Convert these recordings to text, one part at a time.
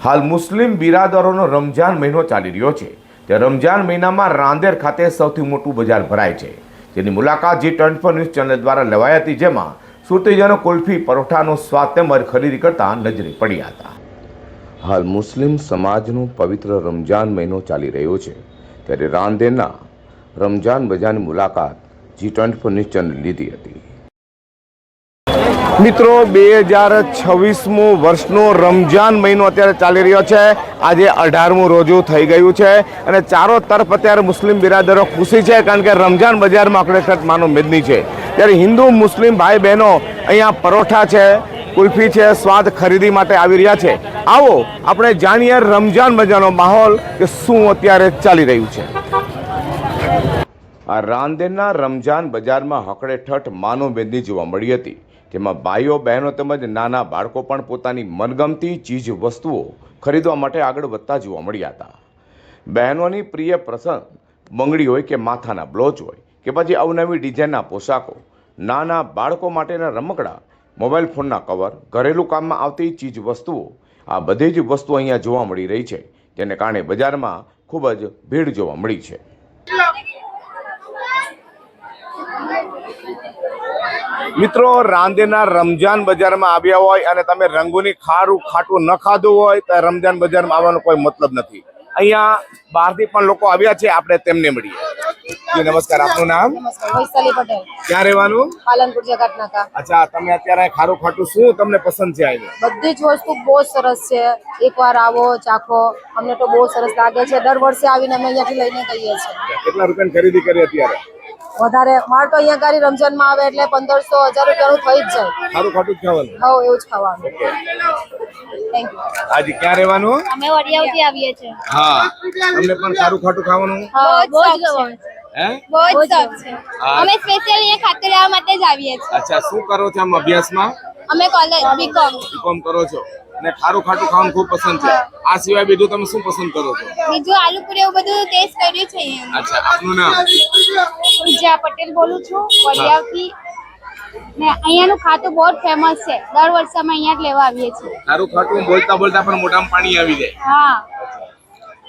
હાલ મુસ્લિમ બિરાદરોનો રમજાન મહિનો ચાલી રહ્યો છે। તે રમજાન મહિનામાં રાંદેર ખાતે સૌથી મોટું બજાર ભરાય છે, જેની મુલાકાત G24 ન્યૂઝ ચેનલ દ્વારા લેવાઈ હતી, જેમાં સુરતીજનો કુલ્ફી, પરોઠાનો સ્વાદ તેમજ ખરીદી કરતા નજરે પડ્યા હતા। હાલ મુસ્લિમ સમાજનો પવિત્ર રમજાન મહિનો ચાલી રહ્યો છે, ત્યારે રાંદેરના રમજાન બજારની મુલાકાત G24 ન્યૂઝ ચેનલ લીધી હતી। મિત્રો, 2026મું વર્ષનો રમજાન મહિનો અત્યારે ચાલી રહ્યો છે। આજે 18મું રોજુ થઈ ગયું છે અને ચારો તરફ અત્યારે મુસ્લિમ બિરાદરો ખુશી છે, કારણ કે રમજાન બજારમાં અકળેઠઠ માનો મેદની છે। ત્યારે હિન્દુ મુસ્લિમ ભાઈ બહેનો અહીંયા પરોઠા છે, કુલ્ફી છે, સ્વાદ ખરીદી માટે આવી રહ્યા છે। આવો આપણે જાણીએ રમજાન બજારનો માહોલ કે શું અત્યારે ચાલી રહ્યું છે। આ રાંદેરના રમજાન બજારમાં હકડેઠઠ માનો મેદની જોવા મળી હતી, જેમાં ભાઈઓ બહેનો તેમજ નાના બાળકો પણ પોતાની મનગમતી ચીજ વસ્તુઓ ખરીદવા માટે આગળ વધતા જોવા મળ્યા હતા। બહેનોની પ્રિય પ્રસંગ બંગડી હોય કે માથાના બ્લોચ હોય કે પછી અવનવી ડિઝાઇનના પોશાકો, નાના બાળકો માટેના રમકડા, મોબાઈલ ફોનના કવર, ઘરેલું કામમાં આવતી ચીજ વસ્તુઓ, આ બધી જ વસ્તુઓ અહીંયા જોવા મળી રહી છે, જેને કારણે બજારમાં ખૂબ જ ભીડ જોવા મળી છે। મિત્રો, રાંદેરના રમજાન બજારમાં આવ્યા હોય અને તમે રંગોની ખારું ખાટું ન ખાધું હોય તો રમજાન બજારમાં આવવાનો કોઈ મતલબ નથી। અહીંયા બહારથી પણ લોકો આવ્યા છે, આપણે તેમને મળીએ। જી નમસ્કાર, આપનું નામ? વૈશાલી પટેલ। ક્યાં રહેવાનું? પાલનપુર જગતનાકા। અચ્છા, તમે અત્યારે ખારું ખાટું શું તમને પસંદ છે? અહીંયા બધી જ વસ્તુ બહુ સરસ છે, એકવાર આવો ચાખો, અમને તો બહુ સરસ લાગે છે। દર વર્ષે આવીને અમે અહીંયાથી લઈને જઈએ છીએ। કેટલા રૂપિયાની ખરીદી કરી અત્યારે? વધારે મારે તો અહીંયા ગાડી રમજાનમાં આવે એટલે 1500-1000 રૂપિયાનું થઈ જ જાય। ખારું ખાટું જ ખાવાનું? હા, એવું જ ખાવાનું। Thank you. આજે ક્યાં રહેવાનું? અમે વડિયાથી આવીએ છીએ। હા, તમને પણ ખારું ખાટું ખાવાનું? હા, બહુ જ ગમે। હે? બહુ જ શોખ છે। અમે સ્પેશિયલ અહીંયા ખાતે રહેવા માટે જ આવીએ છીએ। અચ્છા, શું કરો છો આમ અભ્યાસમાં? અમે કોલેજ બીકોમ કરો છો અને ખારું ખાટું ખાવાનું ખૂબ પસંદ છે। આ સિવાય બીજું તમે શું પસંદ કરો છો? બીજું આલુ પૂરી એવું બધું ટેસ્ટ કર્યું છે અહીંયા। અચ્છા, આપનું નામ? પૂજા પટેલ બોલું છું, વડિયાથી। ને અહીંયાનું ખાતું બહુ જ ફેમસ છે, દર વર્ષે અમે અહીંયા જ લેવા આવીએ છીએ। ખારું ખાટું બોલતા બોલતા પણ મોઢામાં પાણી આવી જાય। હા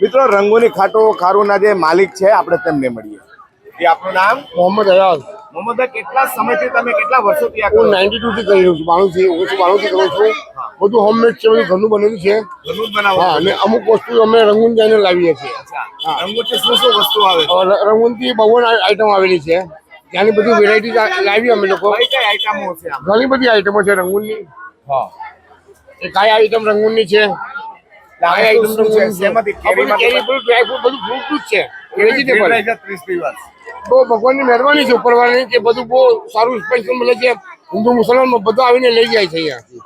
મિત્રો, રંગોની ખાટો ખારુના જે માલિક છે, આપણે તેમને મળીએ। જે આપનું નામ? મોહમ્મદ અયાઝ। મોહમ્મદ, કેટલા સમયથી તમે કેટલા વર્ષોથી આ હું કરો? 92 થી કરી રહ્યો છું, 92 થી કરું છું। બધું હોમમેડ છે, બધું ઘરનું બનેલું છે। ઘરનું જ બનાવો? હા, અને અમુક વસ્તુ અમે રંગૂન જઈને લાવીએ છીએ। અચ્છા, રંગોથી શું શું વસ્તુ આવે છે? રંગૂનથી બહુ આઈટમ આવેલી છે, ત્યાંની બધી વેરાયટી લાવી અમે લોકો। કઈ કઈ આઈટમો છે આમ? ઘણી બધી આઈટમો છે રંગૂનની। હા, એ કાંઈ આઈટમ રંગૂનની છે, કાંઈ આઈટમ રંગૂનની છે। શેમાંથી? કેરીમાંથી? કેરી બધું ડ્રાય ફ્રૂટ બધું ફ્રૂટ જ છે, વેજીટેબલ। 30 દિવસ બહુ ભગવાનની મહેરબાની છે ઉપરવાળાની કે બધું બહુ સારું સ્પેશિયલ મળે છે। હિન્દુ મુસલમાન બધા આવીને લઈ જાય છે અહીંયાથી।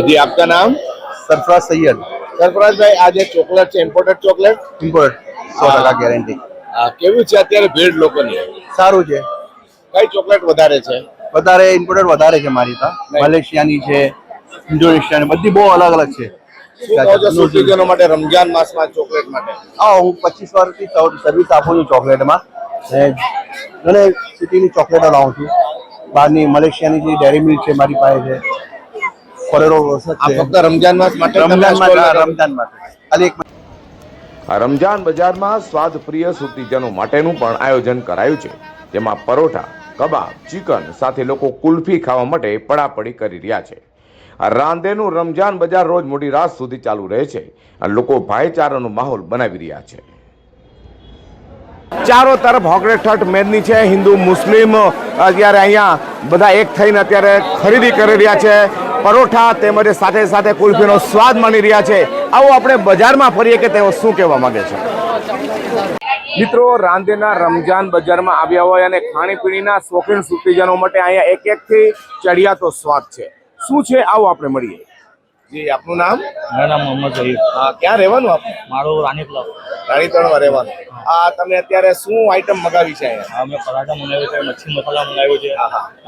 जी, आपका नाम? सरफराज सैयद। સરફરાજ ભાઈ, આ જે ચોકલેટ છે, ઇમ્પોર્ટેડ ચોકલેટ? Import 100% guarantee. કેવું છે અત્યારે ભીડ લોકોની? સારું છે। કઈ ચોકલેટ વધારે છે? વધારે ઇમ્પોર્ટેડ વધારે છે મારી ત્યાં। મલેશિયાની છે, ઇન્ડોનેશિયાની, બધી બહુ અલગ અલગ છે। શું કહો છો સુરતીજનો માટે રમજાન માસમાં ચોકલેટ માટે? હા, હું 25 વર્ષથી સર્વિસ આપું છું ચોકલેટમાં, અને સિટીની ચોકલેટો લાવું છું। બહારની મલેશિયાની જે ડેરી મિલ્ક છે મારી પાસે છે, ફરેરો છે। આ ફક્ત રમજાન માસ માટે? રમજાન માટે ખાલી એક આ રમજાન બજારમાં સ્વાદ પ્રિય સુરતીજનો માટેનું પણ આયોજન કરાયું છે, જેમાં પરોઠા, કબાબ, ચિકન સાથે લોકો કુલ્ફી ખાવા માટે પડાપડી કરી રહ્યા છે। આ રાંદેનું રમજાન બજાર રોજ મોડી રાત સુધી ચાલુ રહે છે અને લોકો ભાઈચારાનો માહોલ બનાવી રહ્યા છે। ચારો તરફ હકડેઠઠ મેદની છે, હિન્દુ મુસ્લિમ અત્યારે અહીંયા બધા એક થઈને અત્યારે ખરીદી કરી રહ્યા છે, પરોઠા તેમજ સાથે સાથે કુલ્ફીનો સ્વાદ માણી રહ્યા છે। આવો આપણે બજારમાં ફરીએ કે તેઓ શું કહેવા માંગે છે। મિત્રો, રાંદેના રમજાન બજારમાં આવ્યા હોય અને ખાણીપીણીના શોખીન સુરતીજનો માટે અહીંયા એક એકથી ચડિયાતો સ્વાદ છે। શું છે, આવો આપણે મળીએ। જી, આપનું નામ? મારું નામ મોહમ્મદ ઝહીર। ક્યાં રહેવાનું આપનું? મારું રાણીતલાવ। રાણીતળમાં રહેવાનું। તમે અત્યારે શું આઈટમ મગાવી છે અહીંયા? મેં પરાઠા મંગાવ્યું છે, મચ્છી મસાલા મંગાવ્યું છે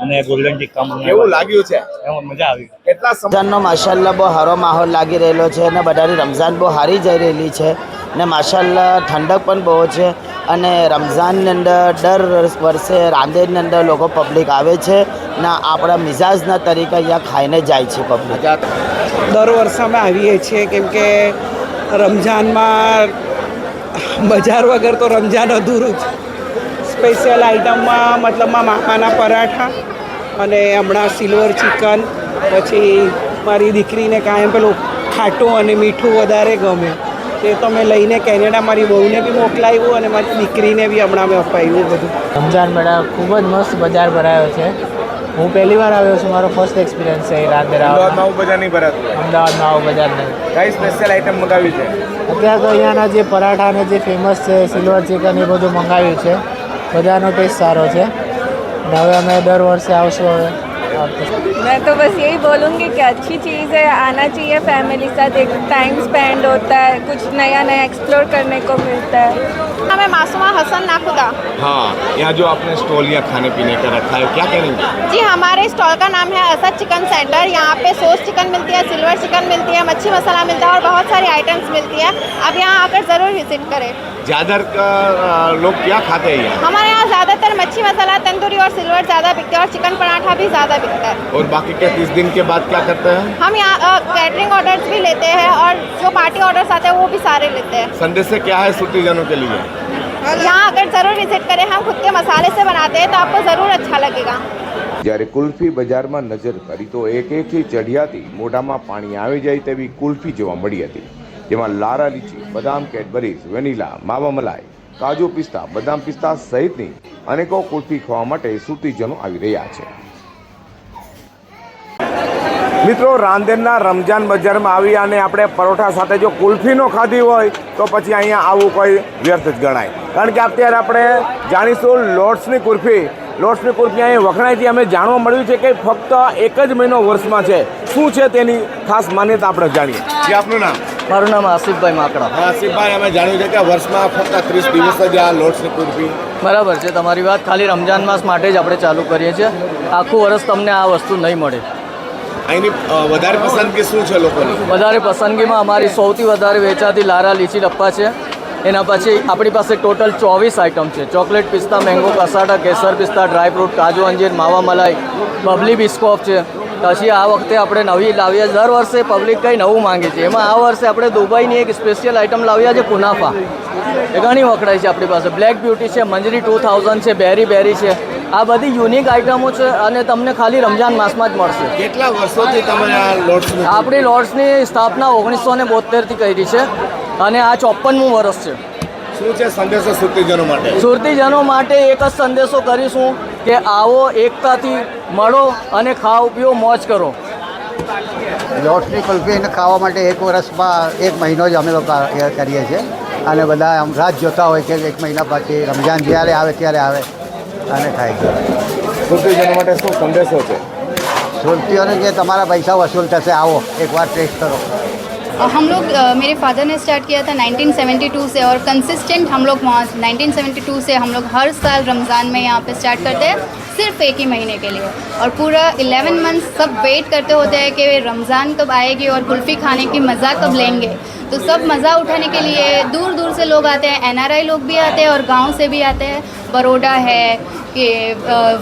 અને ગોલ્ડન ટિક્કા મંગાવ્યું। કેવું લાગ્યું છે? એમાં મજા આવી। કેટલા સમય? રમઝાનનો માશાલ્લાહ બહુ સારો માહોલ લાગી રહેલો છે અને બધાની રમઝાન બહુ સારી જઈ રહેલી છે ને માશાલ્લાહ ઠંડક પણ બહુ છે અને રમઝાનની અંદર દર વર્ષે રાંદેરની અંદર લોકો પબ્લિક આવે છે ને આપણા મિજાજના તરીકે અહીંયા ખાઈને જાય છે પબ્લિક. દર વર્ષે અમે આવીએ છીએ કેમ કે રમઝાનમાં બજાર વગર તો રમઝાન અધૂરું જ. સ્પેશિયલ આઇટમમાં મતલબમાં માખાના પરાઠા અને હમણાં સિલ્વર ચિકન, પછી મારી દીકરીને કાંઈ પેલું ખાટું અને મીઠું વધારે ગમે તે તો મેં લઈને કેનેડા મારી બહુને બી મોકલાવ્યું અને મારી દીકરીને બી હમણાં મેં અપાવ્યું બધું. રમઝાન મેળા ખૂબ જ મસ્ત બજાર ભરાયો છે. હું પહેલી વાર આવ્યો છું, મારો ફર્સ્ટ એક્સપિરિયન્સ છે રાંદેર આવવાનો. નવું બજાર નહીં ભરાતું? અમદાવાદમાં આવું બજાર નહીં. કઈ સ્પેશિયલ આઈટમ મંગાવી છે? અત્યારે તો અહીંયાના જે પરાઠા અને જે ફેમસ છે સિલ્વર ચિકન એ બધું મંગાવ્યું છે. બધાનો ટેસ્ટ સારો છે અને હવે અમે દર વર્ષે આવશું. હવે मैं तो बस यही बोलूँगी कि अच्छी चीज़ है, आना चाहिए फैमिली साथ, एक टाइम स्पेंड होता है, कुछ नया नया एक्सप्लोर करने को मिलता है. मैं मासूमा हसन नाखुदा. हाँ, यहाँ जो आपने स्टॉल या खाने पीने का रखा है, क्या कहेंगे? जी, हमारे स्टॉल का नाम है असद चिकन सेंटर. यहाँ पे सॉस चिकन मिलती है, सिल्वर चिकन मिलती है, मच्छी मसाला मिलता है और बहुत सारी आइटम्स मिलती है. आप यहाँ आकर ज़रूर विजिट करें. ज़्यादातर लोग क्या खाते हैं यहाँ? हमारे यहाँ ज़्यादातर मच्छी मसाला, तंदूरी और सिल्वर ज़्यादा बिकते हैं और चिकन पराठा भी ज़्यादा बिकता है. और बाकी के 30 दिन के बाद क्या करते हैं? हम यहाँ कैटरिंग ऑर्डर्स भी लेते हैं और जो पार्टी ऑर्डर्स आते हैं वो भी सारे लेते हैं. संदेश से क्या है सूटीजनों के लिए? यहाँ आकर ज़रूर विजिट करें. हम खुद के मसाले से बनाते हैं तो आपको ज़रूर अच्छा लगेगा. જ્યારે કુલ્ફી બજારમાં નજર કરી તો એક ચઢિયાતી મોઢામાં પાણી આવી જાય તેવી કુલ્ફી જોવા મળી હતી. જેમાં લારા લીચી, બદામ કેડબરીઝ, વેનીલા, માવા મલાઈ, કાજુ પિસ્તા, બદામ પિસ્તા સહિતની અનેકો કુલ્ફી ખાવા માટે સુતીજનો આવી રહ્યા છે. મિત્રો, રાંદેરના રમજાન બજારમાં આવી અને આપણે પરોઠા સાથે જો કુલ્ફી ન ખાધી હોય તો પછી અહીંયા આવવું કોઈ વ્યર્થ જ ગણાય. કારણ કે અત્યારે આપણે જાણીશું લોટ્સની કુલ્ફી. લોટ્સની કુલ્ફી અહીં વખણાય છે. અમે જાણવા મળ્યું છે કે ફક્ત એક જ મહિનો વર્ષમાં છે. શું છે તેની ખાસ માન્યતા આપણે જાણીએ. જે આપનું નામ? મારું નામ આસિફભાઈ માકડા. આસિફભાઈ, અમે જાણ્યું છે કે વર્ષમાં ફક્ત 30 દિવસ જ આ લોટ્સની કુલ્ફી. બરાબર છે તમારી વાત. ખાલી રમજાન માસ માટે જ આપણે ચાલુ કરીએ છીએ. આખું વર્ષ તમને આ વસ્તુ નહીં મળે. અહીંની વધારે પસંદગી શું છે લોકોની? વધારે પસંદગીમાં અમારી સૌથી વધારે વેચાતી લારા લીચી લપ્પા છે. એના પછી આપણી પાસે ટોટલ 24 આઇટમ છે. ચોકલેટ પિસ્તા, મેંગો કસાટા, કેસર પિસ્તા, ડ્રાયફ્રૂટ, કાજુ અંજીર, માવા મલાઈ, બબલી બિસ્કોફ છે. પછી આ વખતે આપણે નવી લાવ્યા. દર વર્ષે પબ્લિક કંઈ નવું માંગે છે. એમાં આ વર્ષે આપણે દુબઈની એક સ્પેશિયલ આઇટમ લાવ્યા છે, કુનાફા. એ ઘણી વખણાય છે આપણી પાસે. બ્લેક બ્યુટી છે, મંજરી 2000 છે, બેરી છે. આ બધી યુનિક આઇટમો છે અને તમને ખાલી રમજાન માસમાં જ મળશે. કેટલા વર્ષોથી તમે આ લોટ્સની? આપણી લોટ્સની સ્થાપના 1972થી કરી છે અને આ 54મું વર્ષ છે. શું છે સંદેશો સુરતીજનો માટે? સુરતીજનો માટે એક જ સંદેશો કરીશું કે આવો, એકતાથી મળો અને ખાઓ પીઓ, મોજ કરો. લોટ્સની કુલ્ફીને ખાવા માટે એક વર્ષમાં 1 મહિનો જ અમે લોકો કરીએ છીએ અને બધા આમ રાહ જોતા હોય કે 1 મહિના પછી રમજાન જ્યારે આવે ત્યારે આવે અને ખાય છે. સુરતીજનો માટે શું સંદેશો છે? સુરતીઓને જે તમારા પૈસા વસૂલ થશે, આવો એકવાર ટેસ્ટ કરો. हम लोग मेरे फादर ने स्टार्ट किया था 1972 से और कंसिस्टेंट हम लोग वहाँ 1972 से हम लोग हर साल रमज़ान में यहाँ पे स्टार्ट करते हैं, सिर्फ 1 ही महीने के लिए. और पूरा 11 मंथ सब वेट करते होते हैं कि रमज़ान कब आएगी और कुल्फ़ी खाने की मज़ा कब लेंगे. तो सब मज़ा उठाने के लिए दूर दूर से लोग आते हैं. NRI लोग भी आते हैं और गांव से भी आते हैं. बड़ौदा है, कि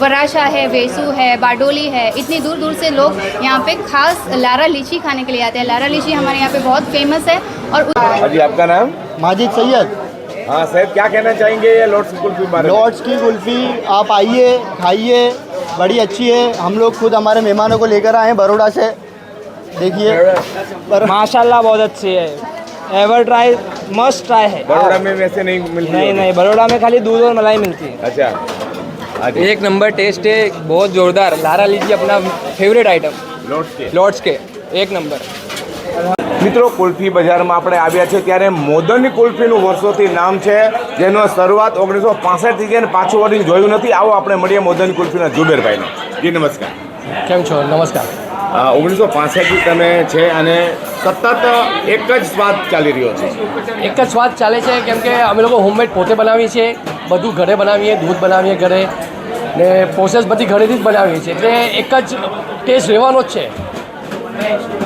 वराशा है, वेसू है, बारडोली है, इतनी दूर दूर से लोग यहाँ पे खास लारा लीची खाने के लिए आते हैं. लारा लीची हमारे यहाँ पे बहुत फेमस है. और जी, आपका नाम? माजिद सैयद. हाँ सैयद, क्या कहना चाहेंगे ये लोट्स की कुल्फी बारे में? लोट्स की कुल्फ़ी आप आइए, खाइए, बड़ी अच्छी है. हम लोग खुद हमारे मेहमानों को लेकर आए हैं बड़ौदा से. देखिए, माशाल्लाह बहुत अच्छी है. एवर ट्राई, मस्ट ट्राई है. बड़ौदा में वैसे नहीं मिलती? नहीं, बड़ौदा में खाली दूध और मलाई मिलती है. अच्छा, एक नंबर टेस्ट है, बहुत जोरदार. लारा लीजिए अपना फेवरेट आइटम लोट्स के एक नंबर. મિત્રો, કુલ્ફી બજારમાં આપણે આવ્યા છે ત્યારે મોદનની કુલ્ફીનું વર્ષોથી નામ છે, જેનો શરૂઆત 1965થી છે અને પાછું વળી જોયું નથી. આવો આપણે મળીએ મોદનની કુલ્ફીના જુબેરભાઈને. જી નમસ્કાર. કેમ છો? નમસ્કાર. 1965થી તમે છે અને સતત એક જ સ્વાદ ચાલી રહ્યો છે. એક જ સ્વાદ ચાલે છે કેમ કે અમે લોકો હોમમેડ પોતે બનાવીએ છીએ. બધું ઘરે બનાવીએ, દૂધ બનાવીએ ઘરે ને પ્રોસેસ બધી ઘરેથી જ બનાવીએ છીએ. એટલે એક જ ટેસ્ટ રહેવાનો જ છે.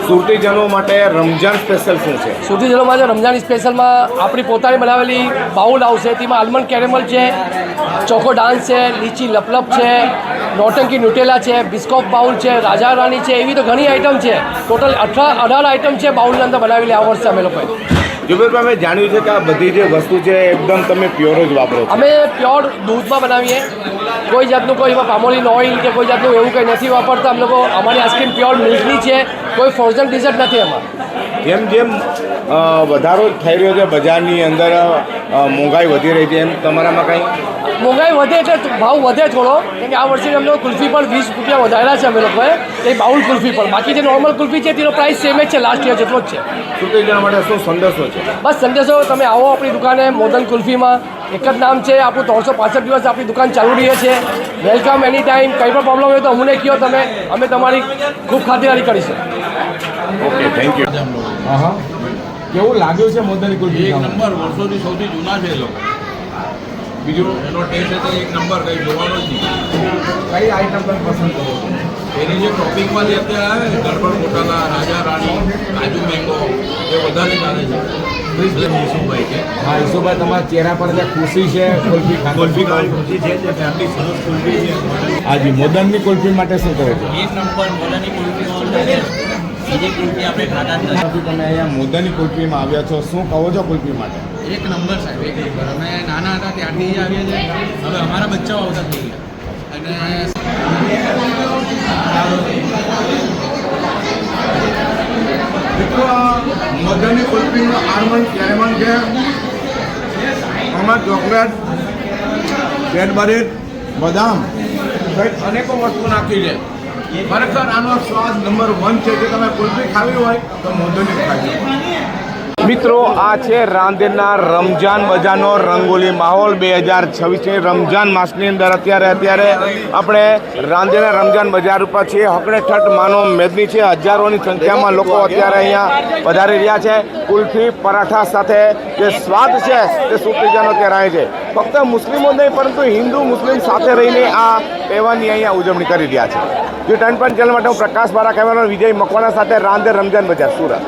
સુરતીજનો માટે રમજાન સ્પેશિયલ શું છે? સુરતીજનો માટે રમજાન સ્પેશિયલમાં આપણી પોતાની બનાવેલી બાઉલ આવશે, તેમાં આલમંડ કેરેમલ છે, ચોકો ડાન્સ છે, લીચી લપલપ છે, નોટંકી ન્યુટેલા છે, બિસ્કોપ બાઉલ છે, રાજા રાણી છે, એવી તો ઘણી આઈટમ છે. ટોટલ 18 આઈટમ છે બાઉલની અંદર બનાવેલી આ વર્ષે અમે લોકોએ. જુબેરભાઈ, અમે જાણ્યું છે કે આ બધી જે વસ્તુ છે એકદમ તમે પ્યોર જ વાપરો છો. અમે પ્યોર દૂધમાં બનાવીએ, કોઈ જાતનું કોઈ એમાં પામોલીન ઓઇલ કે કોઈ જાતનું એવું કંઈ નથી વાપરતા. અમે લોકો અમારી આઈસ્ક્રીમ પ્યોર મિલ્કની છે, કોઈ ફ્રોઝન ડિઝર્ટ નથી એમાં. જેમ જેમ વધારો થઈ રહ્યો છે બજારની અંદર, મોંઘાઈ વધી રહી છે, એમ તમારામાં કંઈ? મોંઘાઈ વધે એટલે ભાવ વધે થોડો, કેમ કે આ વર્ષે અમને કુલ્ફી પણ 20 રૂપિયા વધારેલા છે અમે લોકોએ, એ બાઉલ કુલ્ફી પણ. બાકી જે નોર્મલ કુલ્ફી છે તેનો પ્રાઇસ સેમ જ છે, લાસ્ટ યર જેટલો જ છે. સુરતીજનો માટે શું સંદેશો છે? બસ સંદેશો, તમે આવો આપણી દુકાને મોદન કુલ્ફીમાં. એક જ નામ છે આપણું, 365 દિવસ આપણી દુકાન ચાલુ રહી છે. વેલકમ એની ટાઈમ. કંઈ પણ પ્રોબ્લેમ હોય તો અમને કહો તમે, અમે તમારી ખૂબ ખાતરદારી કરીશું. Okay, thank you. હા, કેવું લાગ્યું છે મોદનની કુલ્ફી? એક નંબર, વર્ષોથી સૌથી જૂના છે એ લોકો. બીજું એનો ટેસ્ટ છે એક નંબર, કંઈ જોવાનો જ નહીં. કઈ આઈટમ તમે પસંદ કરો છો? એની જે ટોપિંગમાંથી અત્યારે આવે ને, ગરબડ ગોટાલા, રાજા રાણી, કાજુ મેંગો, એ વધારે ચાલે છે. ઈસુભાઈ છે. હા, ઈસુભાઈ, તમારા ચહેરા પર જે ખુશી છે કુલ્ફી કુલ્ફી ખાવાની ખુશી છે, જે ફેમિલી સરસ કુલ્ફી છે. હાજી, મોદનની કુલ્ફી માટે શું કહો છો? એક નંબર મોદનની કુલ્ફી, બીજી કુલ્ફી આપણે ખાતા જ નથી. તમે અહીંયા મોદનની કુલ્ફીમાં આવ્યા છો, શું કહો છો કુલ્ફી માટે? એક નંબર સાહેબ, એક નંબર. અમે નાના હતા ત્યારથી જ આવીએ છીએ, હવે અમારા બચ્ચાઓ આવતા થઈ ગયા. અને મોદનની કુલ્ફીનો આલમંડ કેરેમલ છે, આમાં ચોકલેટ, કેડબરી, બદામ, અનેકો વસ્તુ નાખી છે. ખરેખર આનો સ્વાદ નંબર 1 છે. જો તમે કુલ્ફી ખાવી હોય તો મોદનની ખાવી. મિત્રો, આ છે રાંદેરના રમજાન બજારનો રંગોલી માહોલ 2026ની રમજાન માસની અંદર. અત્યારે આપણે રાંદેરના રમજાન બજાર ઉપર છીએ. હકડેઠઠ માનો મેદની છે. હજારોની સંખ્યામાં લોકો અત્યારે અહીંયા વધારી રહ્યા છે. કુલ્ફી પરાઠા સાથે જે સ્વાદ છે તે સુરતીજનો અત્યારે આવે છે. ફક્ત મુસ્લિમો નહીં પરંતુ હિન્દુ મુસ્લિમ સાથે રહીને આ તહેવારની અહીંયા ઉજવણી કરી રહ્યા છે. જો ટર્ન પોઈન્ટ ચેનલ માટે હું પ્રકાશ બારા, કેમેરામેન વિજય મકવાણા સાથે રાંદેર રમજાન બજાર, સુરત.